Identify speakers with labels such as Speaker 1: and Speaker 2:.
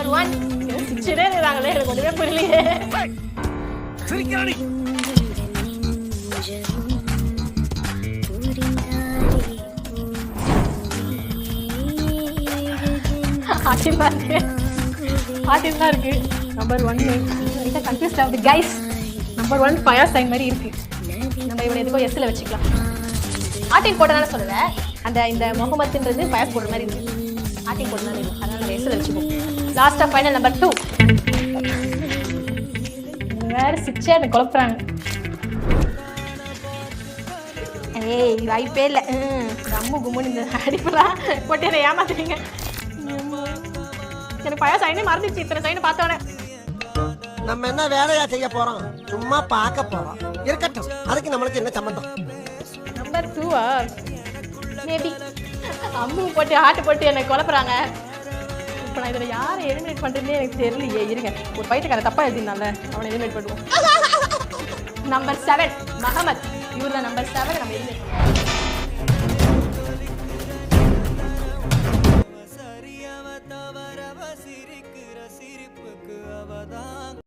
Speaker 1: Number 1 சிச்சரே இருக்காங்களே எனக்கு ஒண்ணுமே புரியலையே. ஆட்டில் தான் இருக்கு. நம்பர் 1 லைட்டா கன்ஃபியூஸ்ட் ஆகுது கைஸ். நம்பர் 1 ஃபயர் சைன் மாதிரி இருக்கு. நம்ம இவனை எதுக்கோ எஸ்ல வச்சுக்கலாம். ஆட்டில் போட்டதால சொல்லல, அந்த இந்த முகமதுன்றது ஃபயர் போடுற மாதிரி இருக்கு. ஆட்டில் போட்டதால இருக்கு, அதனால நம்ம எஸ்ல வச்சுப்போம். Last of final number 2. வேற சிச்சே அந்த குழப்பறாங்க. ஏய் வாய்ப்பே இல்லை. கம்மு கும்முன்னு இந்த அடிப்பெல்லாம் போட்டு என்னை ஏமாத்துறீங்க. எனக்கு பழைய சைனே மறந்துச்சு. இத்தனை சைனை பார்த்தோன்னே
Speaker 2: நம்ம என்ன வேலையா செய்ய போறோம்? சும்மா பார்க்க போறோம். இருக்கட்டும், அதுக்கு நம்மளுக்கு என்ன சம்பந்தம்?
Speaker 1: நம்பர் 2 மேபி அம்மு போட்டு ஆட்டு போட்டு என்னை குழப்பறாங்க. இப்போ நான் இதில் யாரை எலிமினேட் பண்ணுறதுனே எனக்கு தெரியலையே. இருங்க, ஒரு பைட்டுக்கார தப்பாக எழுதினால அவனை எலிமினேட் பண்ணுவோம். நம்பர் 7 மஹமத். இவர் தான் நம்பர் 7. நம்ம எலிமினேட் பண்ணுவோம்.